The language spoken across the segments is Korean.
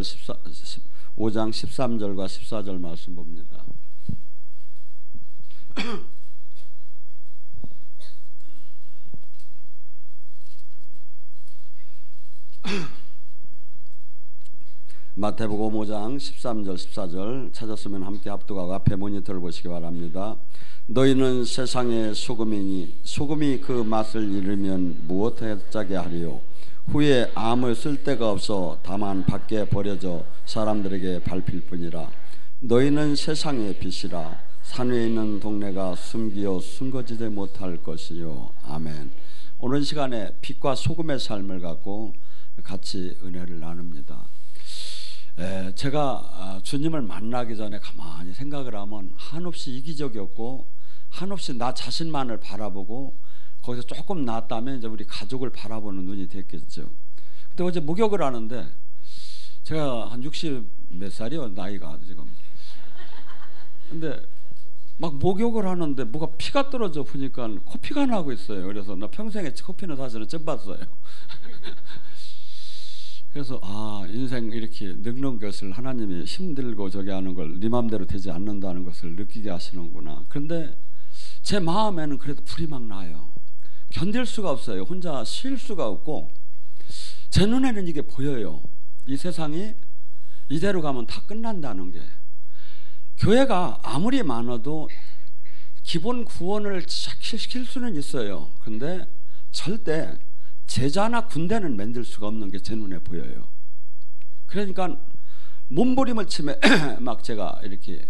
5장 13절과 14절 말씀 봅니다. 마태복음 5장 13절 14절 찾았으면 함께 합독하고 앞에 모니터를 보시기 바랍니다. 너희는 세상의 소금이니 소금이 그 맛을 잃으면 무엇에 짜게 하리요. 후에 아무 쓸데가 없어 다만 밖에 버려져 사람들에게 밟힐 뿐이라. 너희는 세상의 빛이라. 산 위에 있는 동네가 숨기어 숨거지지 못할 것이요. 아멘. 오늘 시간에 빛과 소금의 삶을 갖고 같이 은혜를 나눕니다. 제가 주님을 만나기 전에 가만히 생각을 하면 한없이 이기적이었고 한없이 나 자신만을 바라보고 거기서 조금 낫다면 이제 우리 가족을 바라보는 눈이 됐겠죠. 근데 어제 목욕을 하는데 제가 한 60 몇 살이요 나이가 지금. 근데 막 목욕을 하는데 뭐가 피가 떨어져 보니까 코피가 나고 있어요. 그래서 나 평생에 코피는 사실은 처음 봤어요. 그래서 인생 이렇게 늙는 것을 하나님이 힘들고 저기 하는 걸 네 맘대로 되지 않는다는 것을 느끼게 하시는구나. 그런데 제 마음에는 그래도 불이 막 나요. 견딜 수가 없어요. 혼자 쉴 수가 없고 제 눈에는 이게 보여요. 이 세상이 이대로 가면 다 끝난다는 게. 교회가 아무리 많아도 기본 구원을 시킬 수는 있어요. 근데 절대 제자나 군대는 만들 수가 없는 게 제 눈에 보여요. 그러니까 몸부림을 치며 막 제가 이렇게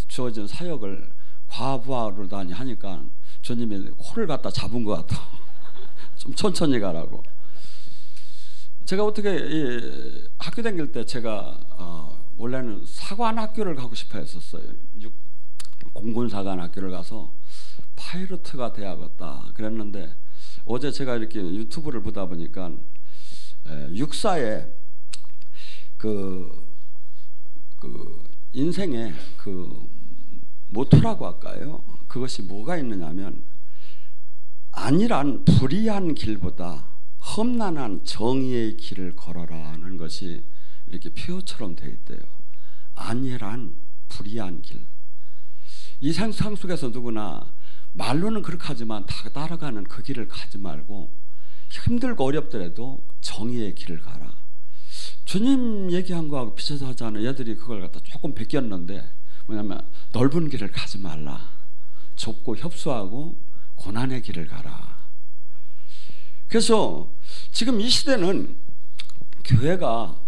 주어진 사역을 과부하로 다니 하니까 주님이 코를 갖다 잡은 것 같아. 좀 천천히 가라고. 제가 어떻게 학교 다닐 때 제가 원래는 사관학교를 가고 싶어 했었어요. 공군사관 학교를 가서 파이러트가 돼야겠다 그랬는데 어제 제가 이렇게 유튜브를 보다 보니까 육사에 그 인생의 그 모토라고 할까요? 그것이 뭐가 있느냐면 안일한 불의한 길보다 험난한 정의의 길을 걸어라는 것이 이렇게 표어처럼 되어 있대요. 안일한 불의한 길. 이 세상 속에서 누구나 말로는 그렇게 하지만 다 따라가는 그 길을 가지 말고 힘들고 어렵더라도 정의의 길을 가라. 주님 얘기한 거하고 비슷하잖아요. 얘들이 그걸 갖다 조금 베꼈는데 뭐냐면 넓은 길을 가지 말라. 좁고 협소하고 고난의 길을 가라. 그래서 지금 이 시대는 교회가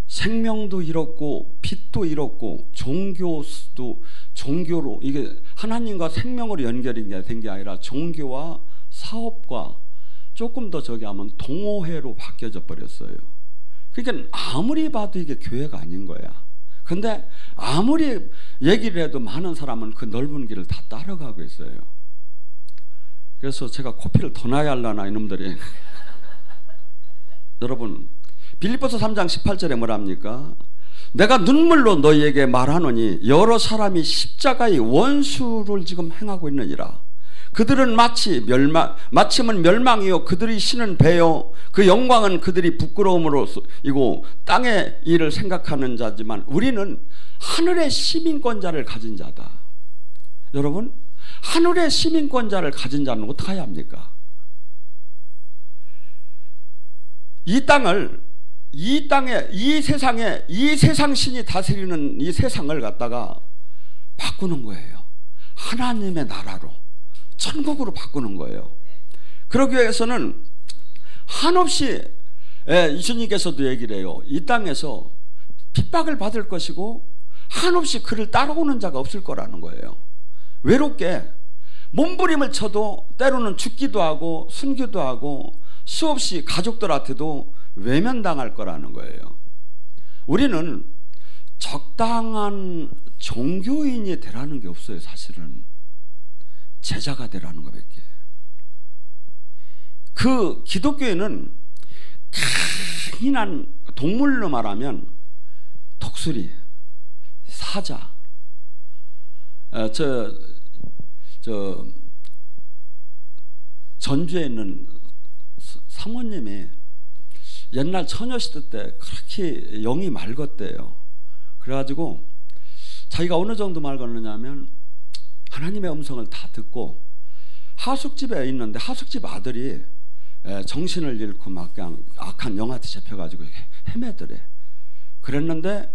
생명도 잃었고 빛도 잃었고 종교로 이게 하나님과 생명으로 연결이 된 게 아니라 종교와 사업과 조금 더 저기 하면 동호회로 바뀌어져 버렸어요. 그러니까 아무리 봐도 이게 교회가 아닌 거야. 근데 아무리 얘기를 해도 많은 사람은 그 넓은 길을 다 따라가고 있어요. 그래서 제가 코피를 더 나야 하려나 이놈들이. 여러분 빌립보서 3장 18절에 뭐랍니까? 내가 눈물로 너희에게 말하노니 여러 사람이 십자가의 원수를 지금 행하고 있느니라. 그들은 마침은 멸망이요 그들이 신은 배요 그 영광은 그들이 부끄러움으로 이고 땅의 일을 생각하는 자지만 우리는 하늘의 시민권자를 가진 자다. 여러분 하늘의 시민권자를 가진 자는 어떻게 해야 합니까? 이 세상에 이 세상 신이 다스리는 이 세상을 갖다가 바꾸는 거예요. 하나님의 나라로 천국으로 바꾸는 거예요. 그러기 위해서는 한없이 예수님께서도 얘기를 해요. 이 땅에서 핍박을 받을 것이고 한없이 그를 따라오는 자가 없을 거라는 거예요. 외롭게 몸부림을 쳐도 때로는 죽기도 하고 숨기도 하고 수없이 가족들한테도 외면당할 거라는 거예요. 우리는 적당한 종교인이 되라는 게 없어요. 사실은 제자가 되라는 것밖에. 그 기독교인은 강인한 동물로 말하면 독수리, 사자. 전주에 있는 사모님이 옛날 처녀시대 때 그렇게 영이 맑았대요. 그래가지고 자기가 어느 정도 맑았느냐면 하나님의 음성을 다 듣고 하숙집에 있는데 하숙집 아들이 정신을 잃고 막 그냥 악한 영한테 잡혀가지고 헤매더래. 그랬는데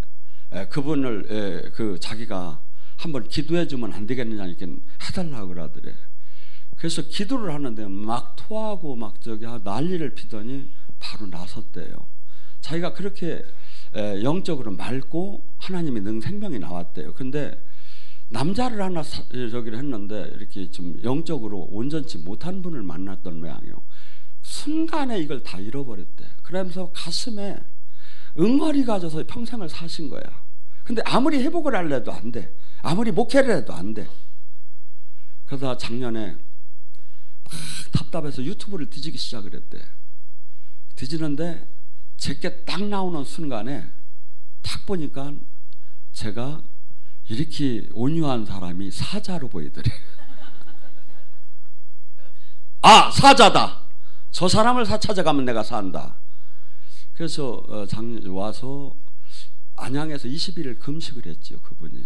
그분을 그 자기가 한번 기도해 주면 안 되겠느냐 이렇게 해달라고 그러더래. 그래서 기도를 하는데 막 토하고 막 저기 난리를 피더니 바로 나섰대요. 자기가 그렇게 영적으로 맑고 하나님의 능 생명이 나왔대요. 근데 남자를 하나 저기를 했는데 이렇게 좀 영적으로 온전치 못한 분을 만났던 모양이에요. 순간에 이걸 다 잃어버렸대. 그러면서 가슴에 응어리가 져서 평생을 사신 거야. 근데 아무리 회복을 하려도 안 돼. 아무리 목회를 해도 안 돼. 그러다 작년에 막 답답해서 유튜브를 뒤지기 시작을 했대. 뒤지는데 제게 딱 나오는 순간에 딱 보니까 제가 이렇게 온유한 사람이 사자로 보이더래. 아, 사자다. 저 사람을 찾아가면 내가 산다. 그래서 와서 안양에서 20일을 금식을 했지요, 그분이.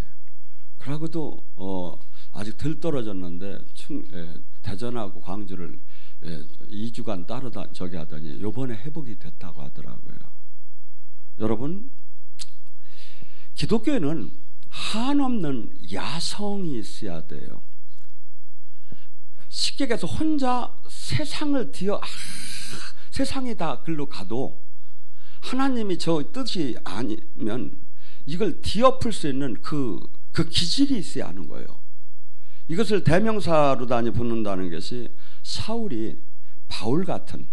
그러고도 아직 덜 떨어졌는데 대전하고 광주를 2주간 따르다 저기 하더니 요번에 회복이 됐다고 하더라고요. 여러분, 기독교에는 한없는 야성이 있어야 돼요. 쉽게 얘기해서 혼자 세상을 세상이 다 글로 가도 하나님이 저 뜻이 아니면 이걸 뒤엎을 수 있는 그 기질이 있어야 하는 거예요. 이것을 대명사로 붙는다는 것이 사울이 바울 같은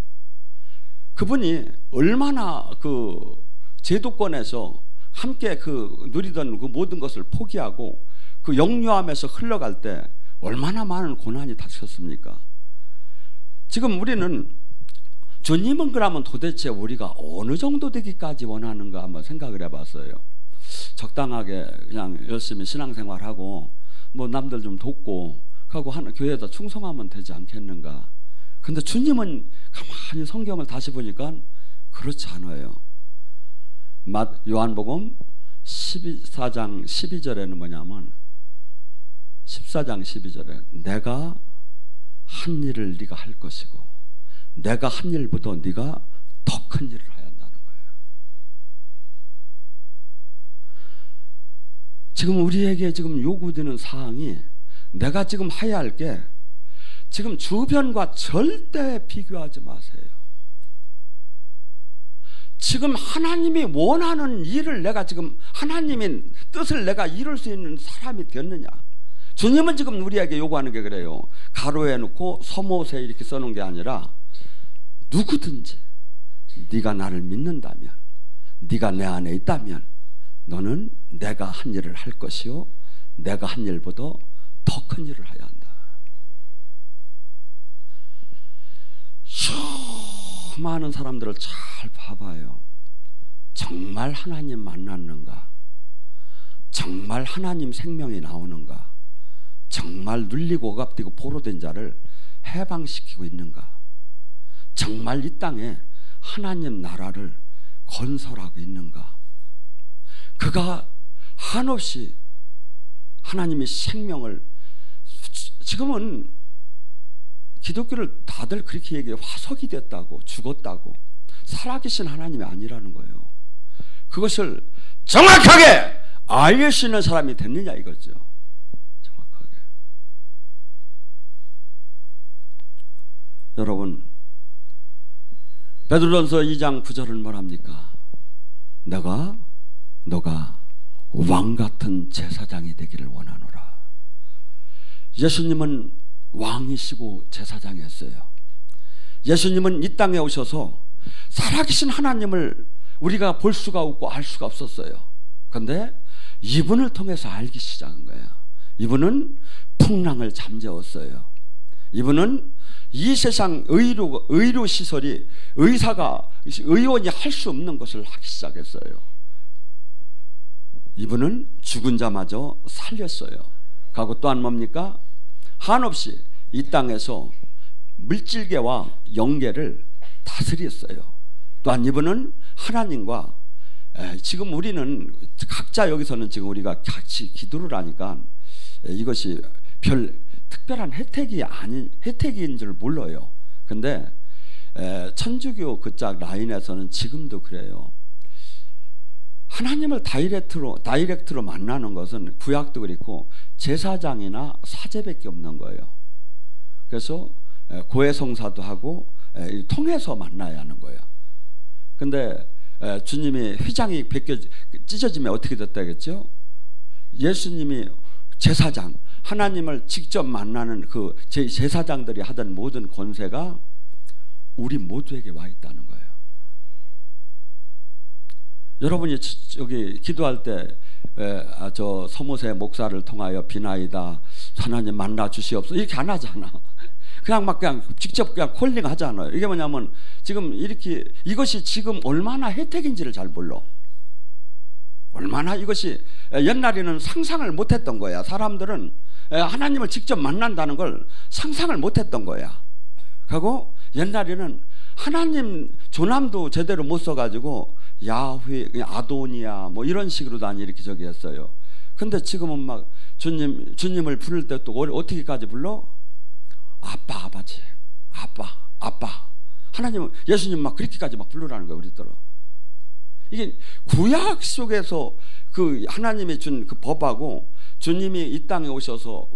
그분이 얼마나 그 제도권에서 함께 그 누리던 그 모든 것을 포기하고 그 역류함에서 흘러갈 때 얼마나 많은 고난이 닥쳤습니까? 지금 우리는 주님은 그러면 도대체 우리가 어느 정도 되기까지 원하는가 한번 생각을 해봤어요. 적당하게 그냥 열심히 신앙생활하고 뭐 남들 좀 돕고 하고 교회에다 충성하면 되지 않겠는가? 근데 주님은 가만히 성경을 다시 보니까 그렇지 않아요. 요한복음 14장 12절에는 뭐냐면 14장 12절에 내가 한 일을 네가 할 것이고 내가 한 일보다 네가 더 큰 일을 해야 한다는 거예요. 지금 우리에게 지금 요구되는 사항이 내가 지금 해야 할 게 지금 주변과 절대 비교하지 마세요. 지금 하나님이 원하는 일을 내가 지금 하나님의 뜻을 내가 이룰 수 있는 사람이 되었느냐? 주님은 지금 우리에게 요구하는 게 그래요. 가로에 놓고 서못에 이렇게 써놓은 게 아니라 누구든지 네가 나를 믿는다면, 네가 내 안에 있다면 너는 내가 한 일을 할 것이요 내가 한 일보다 더 큰 일을 해야 한다. 수많은 사람들을 잘 봐봐요. 정말 하나님 만났는가? 정말 하나님 생명이 나오는가? 정말 눌리고 억압되고 포로된 자를 해방시키고 있는가? 정말 이 땅에 하나님 나라를 건설하고 있는가? 그가 한없이 하나님의 생명을, 지금은 기독교를 다들 그렇게 얘기해요. 화석이 됐다고, 죽었다고. 살아계신 하나님이 아니라는 거예요. 그것을 정확하게 알릴 수 있는 사람이 됐느냐 이거죠. 정확하게. 여러분, 베드로전서 2장 9절은 뭐랍니까? 너가 왕같은 제사장이 되기를 원하노라. 예수님은 왕이시고 제사장이었어요. 예수님은 이 땅에 오셔서 살아계신 하나님을 우리가 볼 수가 없고 알 수가 없었어요. 그런데 이분을 통해서 알기 시작한 거예요. 이분은 풍랑을 잠재웠어요. 이분은 이 세상 의료 시설이 의원이 할 수 없는 것을 하기 시작했어요. 이분은 죽은 자마저 살렸어요. 그리고 또한 뭡니까? 한없이 이 땅에서 물질계와 영계를 다스렸어요. 또한 이분은 하나님과 지금 우리는 각자 여기서는 지금 우리가 같이 기도를 하니까 이것이 별 특별한 혜택인 줄 몰라요. 근데 천주교 그짝 라인에서는 지금도 그래요. 하나님을 다이렉트로 만나는 것은 구약도 그렇고 제사장이나 사제밖에 없는 거예요. 그래서 고해성사도 하고 통해서 만나야 하는 거예요. 근데 주님이 휘장이 찢어지면 어떻게 됐다겠죠? 예수님이 제사장, 하나님을 직접 만나는 그 제사장들이 하던 모든 권세가 우리 모두에게 와 있다는 거예요. 여러분이 여기 기도할 때 저 서무세 목사를 통하여 비나이다 하나님 만나 주시옵소서 이렇게 안 하잖아. 그냥 직접 그냥 콜링 하잖아요. 이게 뭐냐면 지금 이렇게 이것이 지금 얼마나 혜택인지를 잘 몰라. 얼마나 이것이 옛날에는 상상을 못했던 거야. 사람들은 하나님을 직접 만난다는 걸 상상을 못했던 거야. 그리고 옛날에는 하나님 조남도 제대로 못 써가지고 야훼, 아도니아 뭐 이런 식으로 다 이렇게 저기 했어요. 근데 지금은 막 주님을 부를 때 또 어떻게까지 불러? 아빠, 아버지, 아빠. 하나님은 예수님 막 그렇게까지 막 부르라는 거예요, 우리들은. 이게 구약 속에서 그 하나님이 준 그 법하고 주님이 이 땅에 오셔서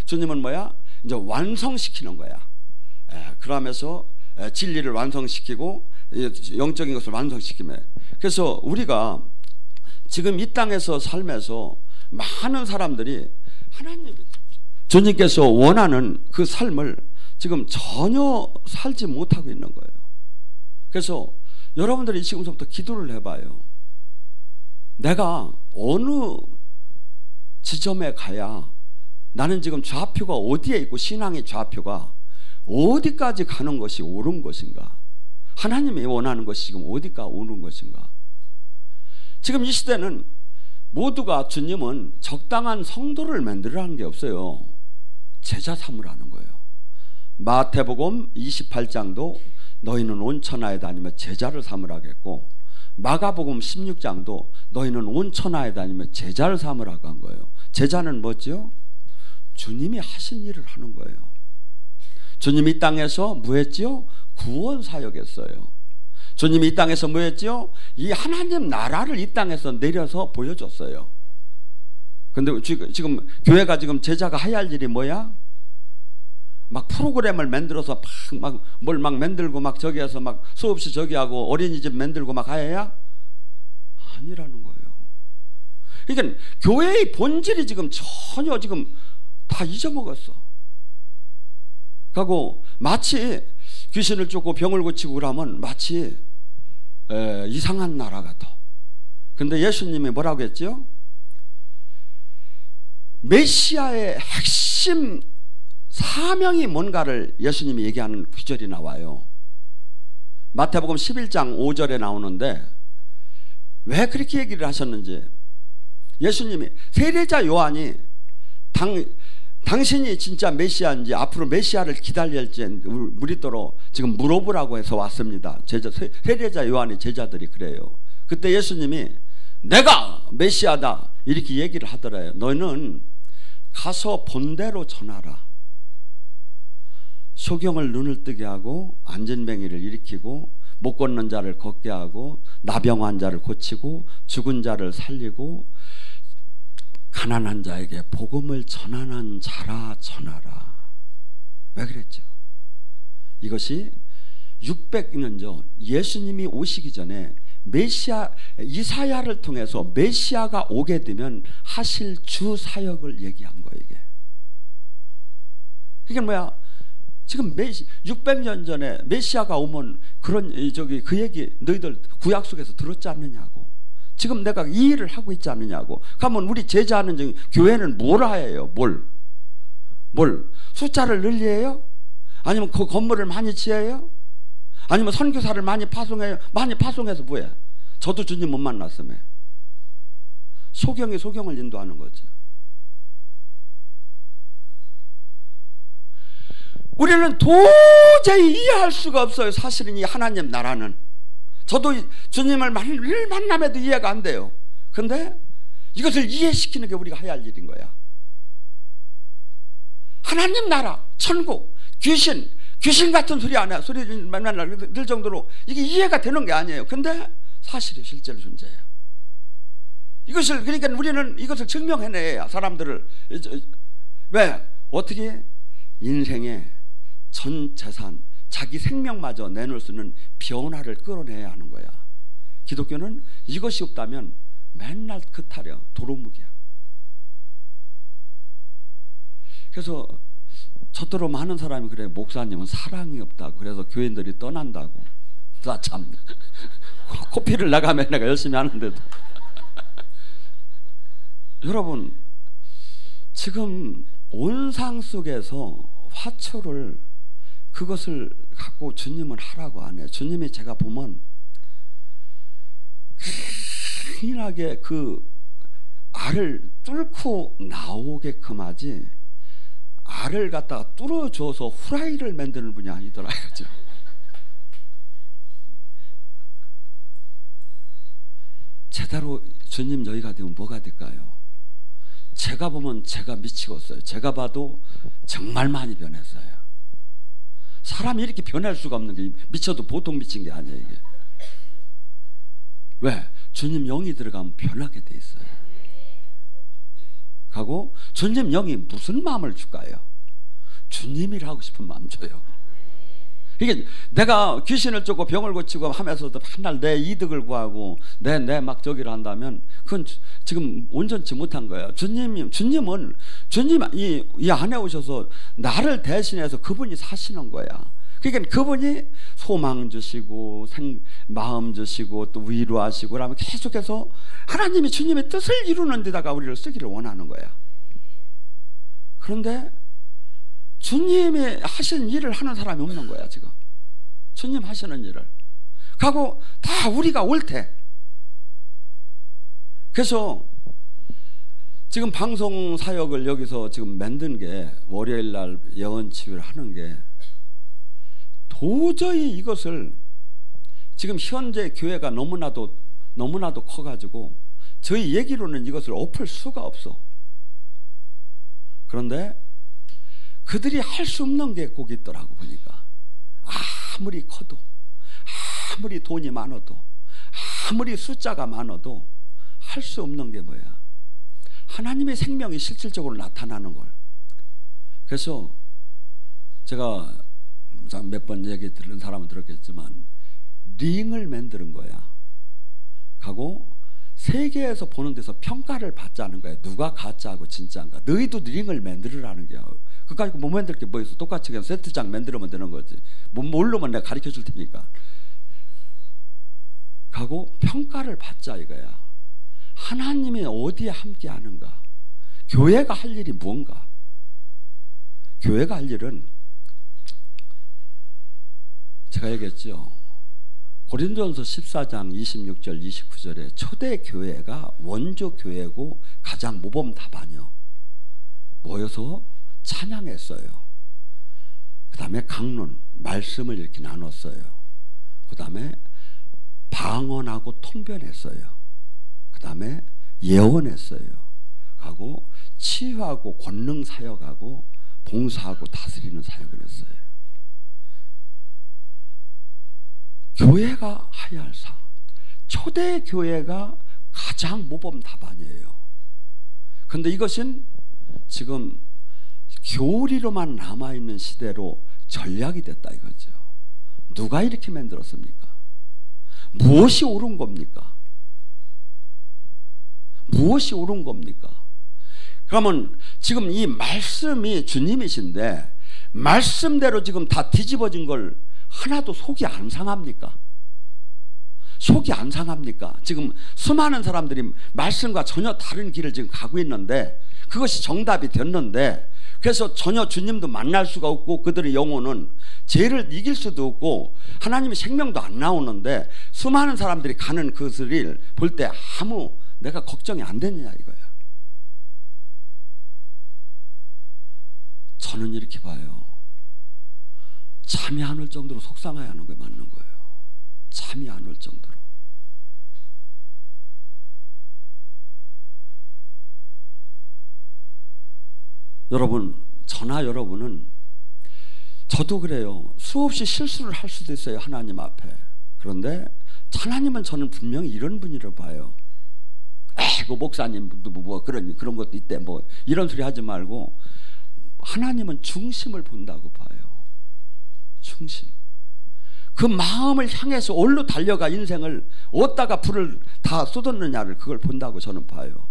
주님은 뭐야? 이제 완성시키는 거야. 그러면서 진리를 완성시키고 영적인 것을 완성시키면. 그래서 우리가 지금 이 땅에서 살면서 많은 사람들이 하나님 주님께서 원하는 그 삶을 지금 전혀 살지 못하고 있는 거예요. 그래서 여러분들이 지금부터 기도를 해봐요. 내가 어느 지점에 가야 나는 지금 좌표가 어디에 있고 신앙의 좌표가 어디까지 가는 것이 옳은 것인가? 하나님이 원하는 것이 지금 어디까지 오는 것인가? 지금 이 시대는 모두가 주님은 적당한 성도를 만들으라는 게 없어요. 제자 삼으라는 거예요. 마태복음 28장도 너희는 온 천하에 다니며 제자를 삼으라겠고 마가복음 16장도 너희는 온 천하에 다니며 제자를 삼으라고 한 거예요. 제자는 뭐죠? 주님이 하신 일을 하는 거예요. 주님이 이 땅에서 뭐 했지요? 구원 사역했어요. 주님이 이 땅에서 뭐 했지요? 이 하나님 나라를 이 땅에서 내려서 보여줬어요. 근데 지금 교회가 지금 제자가 해야 할 일이 뭐야? 막 프로그램을 만들어서 뭘 막 만들고 막 저기에서 막 수없이 저기 하고 어린이집 만들고 막 해야? 아니라는 거예요. 그러니까 교회의 본질이 지금 전혀 지금 다 잊어먹었어. 그리고 마치 귀신을 쫓고 병을 고치고 그러면 마치 이상한 나라 같아. 근데 예수님이 뭐라고 했죠? 메시아의 핵심 사명이 뭔가를 예수님이 얘기하는 구절이 나와요. 마태복음 11장 5절에 나오는데 왜 그렇게 얘기를 하셨는지, 예수님이 세례자 요한이 당신이 진짜 메시아인지 앞으로 메시아를 기다릴지 무리도록 지금 물어보라고 해서 왔습니다. 세례자 요한의 제자들이 그래요. 그때 예수님이 내가 메시아다 이렇게 얘기를 하더래요. 너는 가서 본대로 전하라. 소경을 눈을 뜨게 하고 안진뱅이를 일으키고 못 걷는 자를 걷게 하고 나병 환자를 고치고 죽은 자를 살리고 가난한 자에게 복음을 전하는 자라 전하라. 왜 그랬죠? 이것이 600년 전 예수님이 오시기 전에 메시아 이사야를 통해서 메시아가 오게 되면 하실 주 사역을 얘기한 거예요. 이게 뭐야? 지금 600년 전에 메시아가 오면 그런 그 얘기 너희들 구약 속에서 들었지 않느냐고. 지금 내가 이 일을 하고 있지 않느냐고. 그러면 우리 제자하는 교회는 뭘 해요? 뭘? 숫자를 늘려요? 아니면 그 건물을 많이 지어요? 아니면 선교사를 많이 파송해요? 많이 파송해서 뭐해? 저도 주님 못 만났으며 소경을 인도하는 거죠. 우리는 도저히 이해할 수가 없어요. 사실은 이 하나님 나라는 저도 주님을 늘 만남에도 이해가 안 돼요. 근데 이것을 이해시키는 게 우리가 해야 할 일인 거야. 하나님 나라, 천국, 귀신 같은 소리 안 해. 소리 맨날 들 정도로 이게 이해가 되는 게 아니에요. 근데 사실이 실제로 존재해요. 이것을, 그러니까 우리는 이것을 증명해내야 사람들을, 왜? 어떻게? 인생의 전 재산, 자기 생명마저 내놓을 수 있는 변화를 끌어내야 하는 거야. 기독교는 이것이 없다면 맨날 그탈이야. 도루묵이야. 그래서 저더러 많은 사람이 그래, 목사님은 사랑이 없다고, 그래서 교인들이 떠난다고. 나 참 코피를 나가면 내가 열심히 하는데도 여러분, 지금 온상 속에서 화초를, 그것을 갖고 주님은 하라고 안 해요. 주님이 제가 보면 흔하게 그 알을 뚫고 나오게끔 하지, 알을 갖다가 뚫어줘서 후라이를 만드는 분이 아니더라 이거죠. 제대로 주님 저희가 되면 뭐가 될까요? 제가 보면 제가 미치겠어요. 제가 봐도 정말 많이 변했어요. 사람이 이렇게 변할 수가 없는 게, 미쳐도 보통 미친 게 아니에요 이게. 왜? 주님 영이 들어가면 변하게 돼 있어요. 하고 주님 영이 무슨 마음을 줄까요? 주님이라 하고 싶은 마음 줘요. 이게 내가 귀신을 쫓고 병을 고치고 하면서도 한날 내 이득을 구하고 내 막 저기를 한다면 그건 지금 온전치 못한 거예요. 주님은 이 안에 오셔서 나를 대신해서 그분이 사시는 거야. 그러니까 그분이 소망 주시고 마음 주시고 또 위로하시고 그러면 계속해서 하나님이 주님의 뜻을 이루는 데다가 우리를 쓰기를 원하는 거야. 그런데 주님이 하신 일을 하는 사람이 없는 거야 지금. 주님 하시는 일을 가고 다 우리가 옳대. 그래서 지금 방송 사역을 여기서 지금 만든 게, 월요일 날 예언치유를 하는 게, 도저히 이것을 지금 현재 교회가 너무나도 커가지고 저희 얘기로는 이것을 엎을 수가 없어. 그런데 그들이 할 수 없는 게 꼭 있더라고 보니까. 아무리 커도, 아무리 돈이 많아도, 아무리 숫자가 많아도 할 수 없는 게 뭐야? 하나님의 생명이 실질적으로 나타나는 걸. 그래서 제가 몇 번 얘기 들은 사람은 들었겠지만 링을 만드는 거야. 하고 세계에서 보는 데서 평가를 받자는 거야. 누가 가짜고 진짜인가. 너희도 링을 만들으라는 거야. 그거 가지고 못 만들 게 뭐 있어. 똑같이 그냥 세트장 만들면 되는 거지. 모르면 내가 가르쳐 줄 테니까. 하고 평가를 받자 이거야. 하나님이 어디에 함께 하는가? 교회가 할 일이 뭔가? 교회가 할 일은 제가 얘기했죠. 고린도전서 14장 26절 29절에 초대교회가 원조교회고 가장 모범답안이요. 모여서 찬양했어요. 그 다음에 강론, 말씀을 이렇게 나눴어요. 그 다음에 방언하고 통변했어요. 그 다음에 예언했어요. 하고 치유하고 권능 사역하고 봉사하고 다스리는 사역을 했어요. 교회가 해야 할 상, 초대 교회가 가장 모범 답안이에요. 그런데 이것은 지금 교리로만 남아있는 시대로 전략이 됐다 이거죠. 누가 이렇게 만들었습니까? 무엇이 옳은 겁니까? 무엇이 옳은 겁니까? 그러면 지금 이 말씀이 주님이신데 말씀대로 지금 다 뒤집어진 걸 하나도 속이 안 상합니까? 속이 안 상합니까? 지금 수많은 사람들이 말씀과 전혀 다른 길을 지금 가고 있는데 그것이 정답이 됐는데, 그래서 전혀 주님도 만날 수가 없고 그들의 영혼은 죄를 이길 수도 없고 하나님의 생명도 안 나오는데 수많은 사람들이 가는 그것을 볼 때 아무 내가 걱정이 안 되느냐 이거야. 저는 이렇게 봐요. 잠이 안 올 정도로 속상해야 하는 게 맞는 거예요. 잠이 안 올 정도로. 여러분, 저나 여러분은, 저도 그래요. 수없이 실수를 할 수도 있어요, 하나님 앞에. 그런데 하나님은 저는 분명히 이런 분이라고 봐요. 그 목사님도 뭐 그런 것도 있대, 뭐 이런 소리 하지 말고, 하나님은 중심을 본다고 봐요. 중심. 그 마음을 향해서 어디로 달려가 인생을 어디다가 불을 다 쏟았느냐를 그걸 본다고 저는 봐요.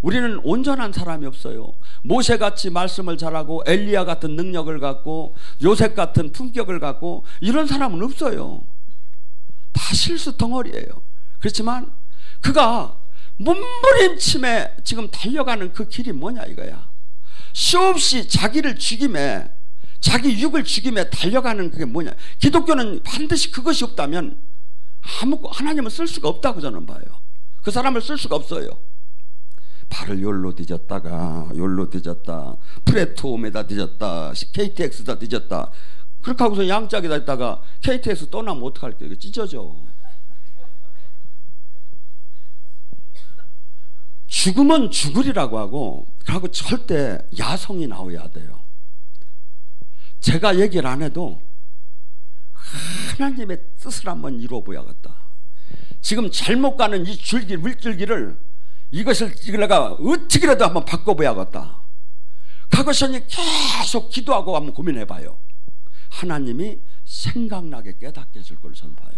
우리는 온전한 사람이 없어요. 모세같이 말씀을 잘하고 엘리야 같은 능력을 갖고 요셉 같은 품격을 갖고 이런 사람은 없어요. 다 실수 덩어리예요. 그렇지만 그가 몸부림침에 지금 달려가는 그 길이 뭐냐 이거야. 수없이 자기를 죽임에, 자기 육을 죽임에 달려가는 그게 뭐냐. 기독교는 반드시 그것이 없다면 하나님을 쓸 수가 없다고 저는 봐요. 그 사람을 쓸 수가 없어요. 발을 요로 뒤졌다가 요로 뒤졌다, 프레토움에다 뒤졌다, KTX다 뒤졌다. 그렇게 하고서 양짝에다 있다가 KTX 떠나면 어떡할게요? 이거 찢어져. 죽으면 죽으리라고 하고, 그리고 절대 야성이 나와야 돼요. 제가 얘기를 안 해도 하나님의 뜻을 한번 이루어보야겠다. 지금 잘못 가는 이 줄기, 물줄기를 이것을 내가 어떻게라도 한번 바꿔봐야겠다. 그것이 계속 기도하고 한번 고민해봐요. 하나님이 생각나게 깨닫게 해줄 걸 저는 봐요.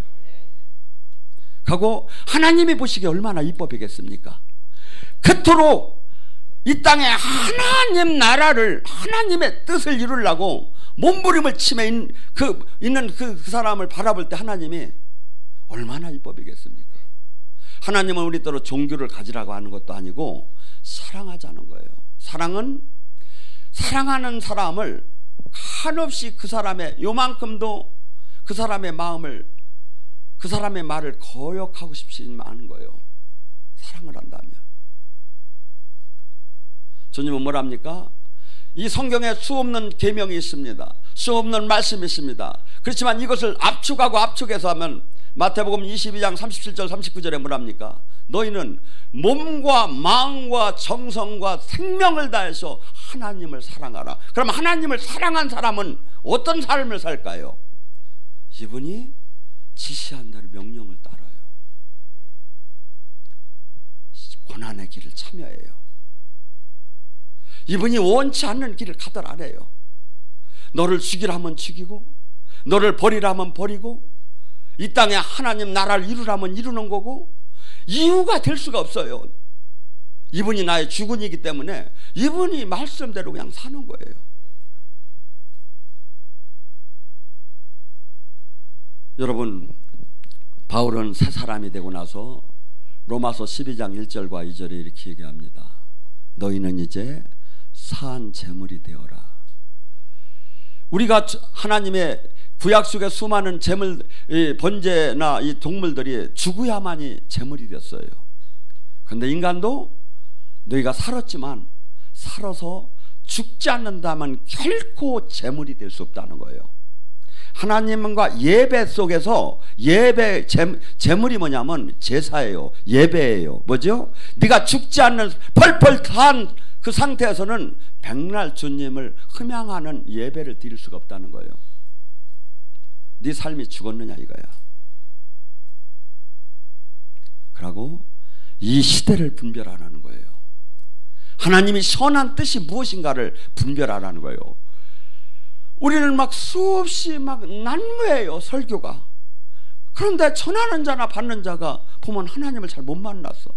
하고 하나님이 보시기에 얼마나 이뻐비겠습니까? 그토록 이 땅에 하나님 나라를, 하나님의 뜻을 이루려고 몸부림을 치며 있는 그 사람을 바라볼 때 하나님이 얼마나 이뻐비겠습니까? 하나님은 우리더러 종교를 가지라고 하는 것도 아니고 사랑하자는 거예요. 사랑은 사랑하는 사람을 한없이 그 사람의 요만큼도 그 사람의 마음을, 그 사람의 말을 거역하고 싶지 않은 거예요. 사랑을 한다면. 주님은 뭐랍니까? 이 성경에 수없는 계명이 있습니다. 수없는 말씀이 있습니다. 그렇지만 이것을 압축하고 압축해서 하면 마태복음 22장 37절 39절에 뭐랍니까? 너희는 몸과 마음과 정성과 생명을 다해서 하나님을 사랑하라. 그럼 하나님을 사랑한 사람은 어떤 삶을 살까요? 이분이 지시한 대로 명령을 따라요. 고난의 길을 참여해요. 이분이 원치 않는 길을 가들 안 해요. 너를 죽이라면 죽이고, 너를 버리라면 버리고, 이 땅에 하나님 나라를 이루라면 이루는 거고, 이유가 될 수가 없어요. 이분이 나의 주군이기 때문에 이분이 말씀대로 그냥 사는 거예요. 여러분, 바울은 새 사람이 되고 나서 로마서 12장 1절과 2절에 이렇게 얘기합니다. 너희는 이제 산 제물이 되어라. 우리가 하나님의 구약 속의 수많은 제물, 번제나 이 동물들이 죽어야만이 제물이 됐어요. 그런데 인간도 너희가 살았지만 살아서 죽지 않는다면 결코 제물이 될 수 없다는 거예요. 하나님과 예배 속에서 예배 제물이 뭐냐면 제사예요. 예배예요. 뭐죠? 네가 죽지 않는 펄펄 탄 그 상태에서는 백날 주님을 흠양하는 예배를 드릴 수가 없다는 거예요. 네 삶이 죽었느냐 이거야. 그러고 이 시대를 분별하라는 거예요. 하나님이 선한 뜻이 무엇인가를 분별하라는 거예요. 우리는 막 수없이 막 난무해요, 설교가. 그런데 전하는 자나 받는 자가 보면 하나님을 잘 못 만났어.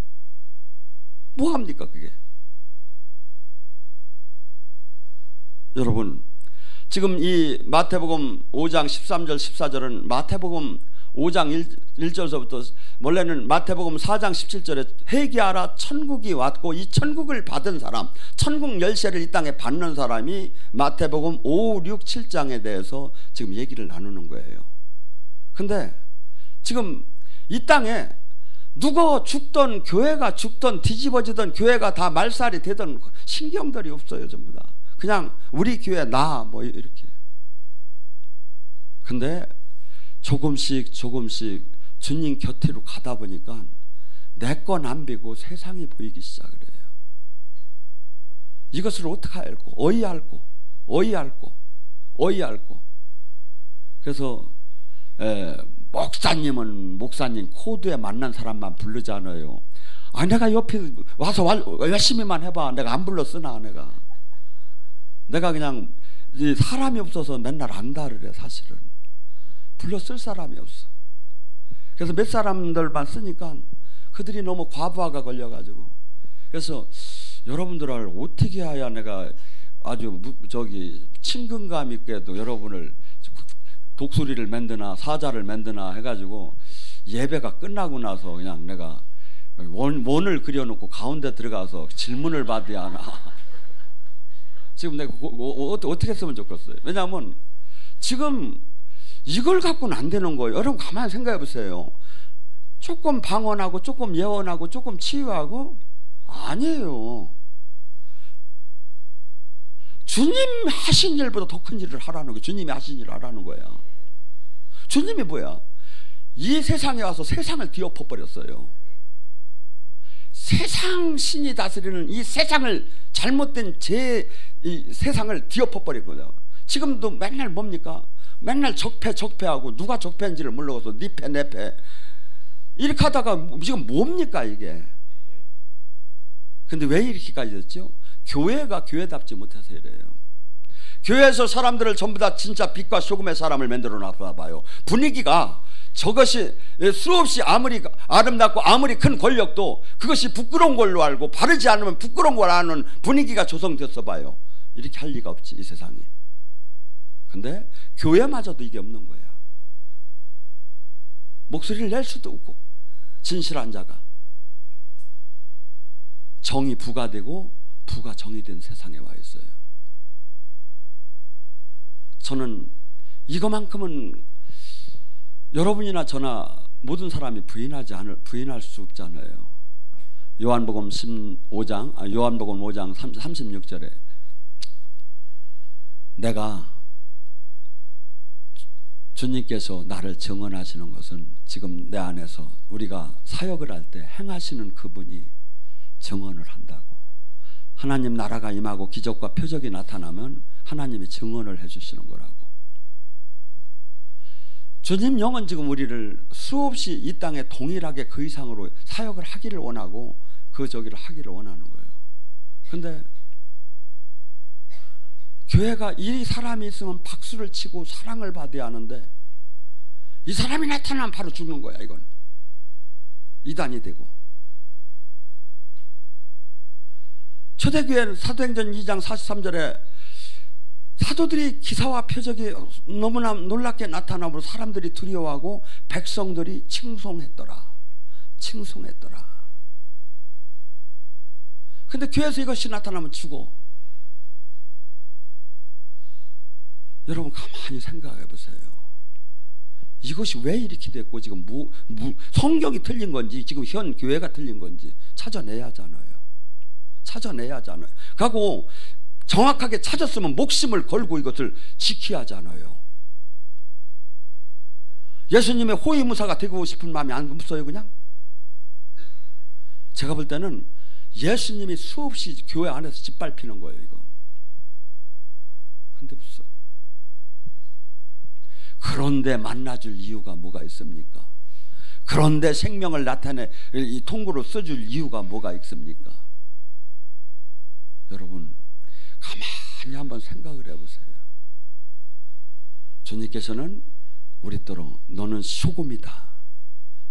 뭐합니까 그게? 여러분, 지금 이 마태복음 5장 13절 14절은 마태복음 5장 1절서부터 원래는 마태복음 4장 17절에 회개하라 천국이 왔고 이 천국을 받은 사람, 천국 열쇠를 이 땅에 받는 사람이 마태복음 5, 6, 7장에 대해서 지금 얘기를 나누는 거예요. 근데 지금 이 땅에 누가 죽던, 교회가 죽던, 뒤집어지던, 교회가 다 말살이 되던 신경들이 없어요. 전부 다 그냥 우리 교회 나 뭐 이렇게. 근데 조금씩 주님 곁으로 가다 보니까 내 건 안 비고 세상이 보이기 시작을 해요. 이것을 어떻게 알고 어이 알고 그래서 목사님 코드에 맞는 사람만 부르잖아요. 내가 옆에 와서 열심히만 해봐. 내가 안 불렀으나 내가 그냥 사람이 없어서 맨날 안다를 해. 사실은 불러 쓸 사람이 없어. 그래서 몇 사람들만 쓰니까 그들이 너무 과부하가 걸려가지고, 그래서 여러분들을 어떻게 해야 내가 아주 친근감 있게도 여러분을 독수리를 만드나 사자를 만드나 해가지고 예배가 끝나고 나서 그냥 내가 원을 그려놓고 가운데 들어가서 질문을 받아야 하나. 지금 내가 어떻게 했으면 좋겠어요. 왜냐하면 지금 이걸 갖고는 안 되는 거예요. 여러분 가만히 생각해 보세요. 조금 방언하고 조금 예언하고 조금 치유하고 아니에요. 주님 하신 일보다 더 큰 일을 하라는 거예요. 주님이 하신 일을 하라는 거야. 주님이 뭐야? 이 세상에 와서 세상을 뒤엎어버렸어요. 세상 신이 다스리는 이 세상을 잘못된 이 세상을 뒤엎어버린 거예요. 지금도 맨날 뭡니까? 맨날 적폐하고 누가 적폐인지를 모르고서 니패 내패 이렇게 하다가 지금 뭡니까 이게? 근데 왜 이렇게까지 됐죠? 교회가 교회답지 못해서 이래요. 교회에서 사람들을 전부 다 진짜 빛과 소금의 사람을 만들어 놨나 봐요. 분위기가 저것이 수없이 아무리 아름답고 아무리 큰 권력도 그것이 부끄러운 걸로 알고 바르지 않으면 부끄러운 걸 아는 분위기가 조성됐어 봐요. 이렇게 할 리가 없지 이 세상에. 근데 교회마저도 이게 없는 거야. 목소리를 낼 수도 없고 진실한 자가 정이 부가 되고 부가 정이 된 세상에 와 있어요. 저는 이거만큼은 여러분이나 저나 모든 사람이 부인할 수 없잖아요. 요한복음 5장 36절에 내가 주님께서 나를 증언하시는 것은 지금 내 안에서 우리가 사역을 할 때 행하시는 그분이 증언을 한다고. 하나님 나라가 임하고 기적과 표적이 나타나면 하나님이 증언을 해주시는 거라고. 주님 영은 지금 우리를 수없이 이 땅에 동일하게 그 이상으로 사역을 하기를 원하고 저기를 하기를 원하는 거예요. 근데 교회가 이 사람이 있으면 박수를 치고 사랑을 받아야 하는데 이 사람이 나타나면 바로 죽는 거야. 이건 이단이 되고. 초대교회는 사도행전 2장 43절에 사도들이 기사와 표적이 너무나 놀랍게 나타나므로 사람들이 두려워하고 백성들이 칭송했더라. 근데 교회에서 이것이 나타나면 죽어. 여러분 가만히 생각해 보세요. 이것이 왜 이렇게 됐고 지금 성경이 틀린 건지 지금 현 교회가 틀린 건지 찾아내야 하잖아요. 그리고 정확하게 찾았으면 목숨을 걸고 이것을 지켜야 하잖아요. 예수님의 호위무사가 되고 싶은 마음이 안 없어요 그냥? 제가 볼 때는 예수님이 수없이 교회 안에서 짓밟히는 거예요 이거. 근데 없어. 그런데 만나줄 이유가 뭐가 있습니까? 그런데 생명을 나타내 이 통구로 써줄 이유가 뭐가 있습니까? 여러분 가만히 한번 생각을 해보세요. 주님께서는 우리더러 너는 소금이다.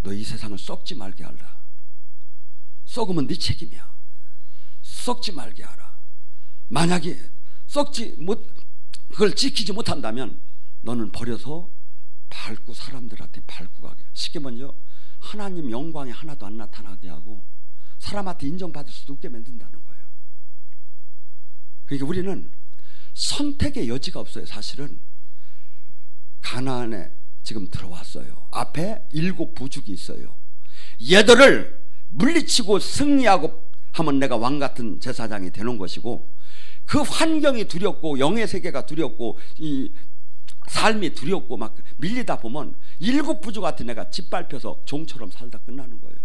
너 이 세상을 썩지 말게 하라. 썩으면 네 책임이야. 썩지 말게 하라. 만약에 그걸 지키지 못한다면 너는 버려서 사람들한테 밟고 가게. 쉽게 말하면 하나님 영광이 하나도 안 나타나게 하고 사람한테 인정받을 수도 없게 만든다는 거예요. 그러니까 우리는 선택의 여지가 없어요. 사실은 가나안에 지금 들어왔어요. 앞에 7 부족이 있어요. 얘들을 물리치고 승리하고 하면 내가 왕같은 제사장이 되는 것이고 그 환경이 두렵고 영의 세계가 두렵고 삶이 두렵고 막 밀리다 보면 일곱부족 같은 애가 짓밟혀서 종처럼 살다 끝나는 거예요.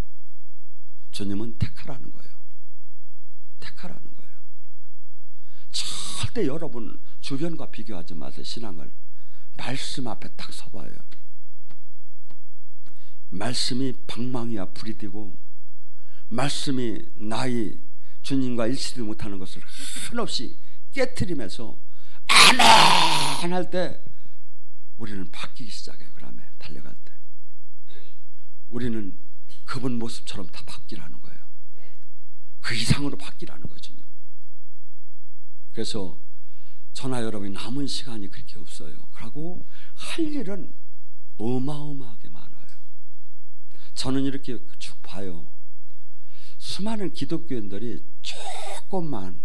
주님은 택하라는 거예요. 택하라는 거예요. 절대 여러분 주변과 비교하지 마세요. 신앙을 말씀 앞에 딱 서봐요. 말씀이 방망이와 불이 되고 말씀이 나의 주님과 일치도 못하는 것을 한없이 깨트리면서 아멘 할 때 우리는 바뀌기 시작해요. 그다음에 달려갈 때 우리는 그분 모습처럼 다 바뀌라는 거예요. 그 이상으로 바뀌라는 거예요. 주님. 그래서 저나 여러분이 남은 시간이 그렇게 없어요. 그러고 할 일은 어마어마하게 많아요. 저는 이렇게 쭉 봐요. 수많은 기독교인들이 조금만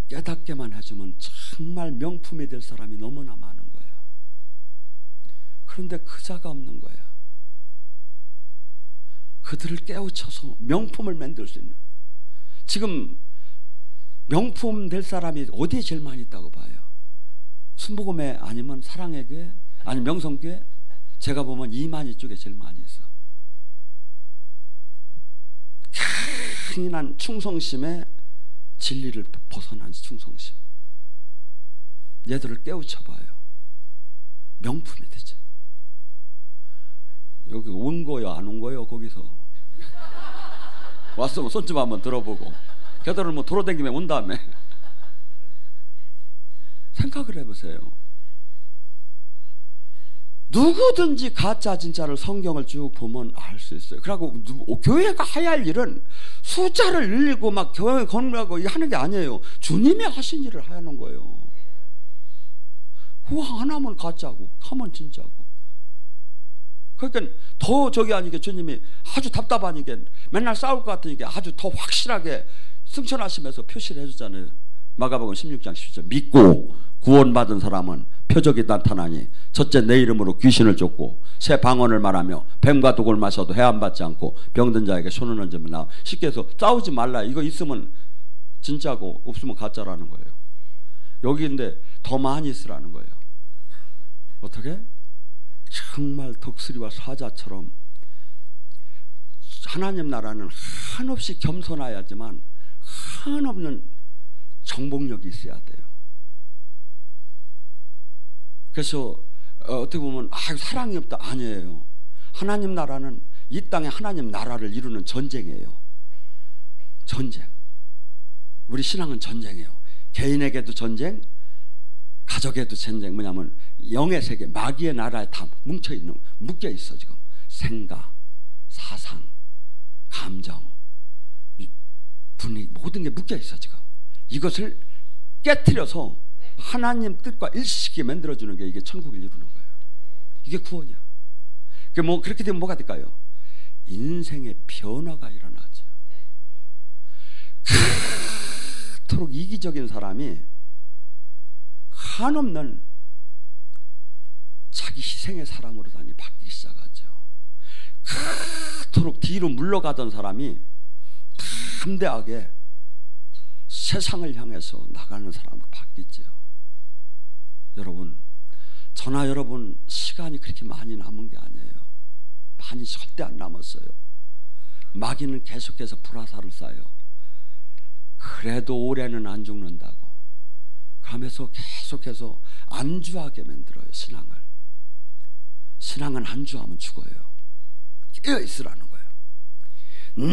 깨닫게만 해주면 정말 명품이 될 사람이 너무나 많은 거야. 그런데 그 자가 없는 거야. 그들을 깨우쳐서 명품을 만들 수 있는, 지금 명품 될 사람이 어디에 제일 많이 있다고 봐요? 순복음회 아니면 사랑의 교회 아니면 명성교회? 제가 보면 이만희 쪽에 제일 많이 있어. 강인한 충성심에 진리를 벗어난 충성심. 얘들을 깨우쳐봐요. 명품이 되죠. 여기 온 거요 안 온 거요? 거기서 왔으면 손좀 한번 들어보고, 걔들은 뭐 돌아다니면 온 다음에 생각을 해보세요. 누구든지 가짜 진짜를 성경을 쭉 보면 알 수 있어요. 그리고 교회가 해야 할 일은 숫자를 늘리고 막 교회 건물하고 하는 게 아니에요. 주님이 하신 일을 하는 거예요. 그거 안 하면 가짜고 하면 진짜고. 그러니까 더 저기 아니게 주님이 아주 답답하니까 맨날 싸울 것 같으니까 아주 더 확실하게 승천하시면서 표시를 해줬잖아요. 마가복음 16장 10절 믿고 구원받은 사람은 표적이 나타나니 첫째 내 이름으로 귀신을 쫓고 새 방언을 말하며 뱀과 독을 마셔도 해함받지 않고 병든 자에게 손을 얹으면 나아. 쉽게 해서 싸우지 말라. 이거 있으면 진짜고 없으면 가짜라는 거예요. 여기인데 더 많이 있으라는 거예요. 어떻게? 정말 덕수리와 사자처럼 하나님 나라는 한없이 겸손해야지만 한없는 정복력이 있어야 돼요. 그래서 어떻게 보면 사랑이 없다 아니에요. 하나님 나라는 이 땅에 하나님 나라를 이루는 전쟁이에요. 전쟁. 우리 신앙은 전쟁이에요. 개인에게도 전쟁, 가족에도 전쟁. 뭐냐면 영의 세계, 마귀의 나라에 다 묶여 있어. 지금 생각, 사상, 감정, 분위기 모든 게 묶여 있어. 지금 이것을 깨트려서 하나님 뜻과 일치시키게 만들어주는 게 이게 천국을 이루는 거예요. 이게 구원이야. 뭐 그렇게 되면 뭐가 될까요? 인생의 변화가 일어나죠. 그토록 이기적인 사람이 한없는 자기 희생의 사람으로 바뀌기 시작하죠. 그토록 뒤로 물러가던 사람이 담대하게 세상을 향해서 나가는 사람으로 바뀌죠. 여러분, 저나 여러분 시간이 그렇게 많이 남은 게 아니에요. 많이 절대 안 남았어요. 마귀는 계속해서 불화살을 쏴요. 그래도 올해는 안 죽는다고 그러면서 계속해서 안주하게 만들어요. 신앙은 안주하면 죽어요. 깨어있으라는 거예요.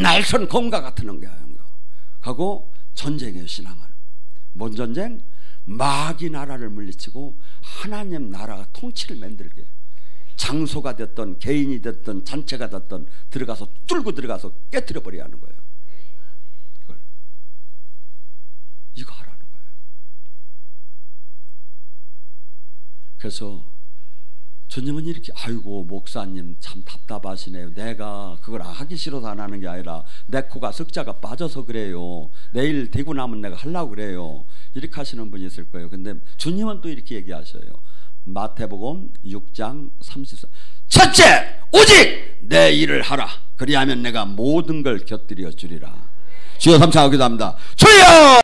날선 검과 같은 거예요. 하고 전쟁이에요. 신앙은 뭔 전쟁? 마귀 나라를 물리치고 하나님 나라가 통치를 만들게, 장소가 됐던 개인이 됐던 잔체가 됐던 들어가서 뚫고 들어가서 깨트려 버려야 하는 거예요. 이거 하라는 거예요. 그래서 주님은 이렇게 아이고 목사님 참 답답하시네요. 내가 그걸 하기 싫어서 안 하는 게 아니라 내 코가 석자가 빠져서 그래요. 내일 되고 나면 내가 하려고 그래요. 이렇게 하시는 분이 있을 거예요. 근데 주님은 또 이렇게 얘기하셔요. 마태복음 6장 34 첫째 오직 내 일을 하라. 그리하면 내가 모든 걸 곁들여 주리라. 주여 감사하기도 합니다. 주여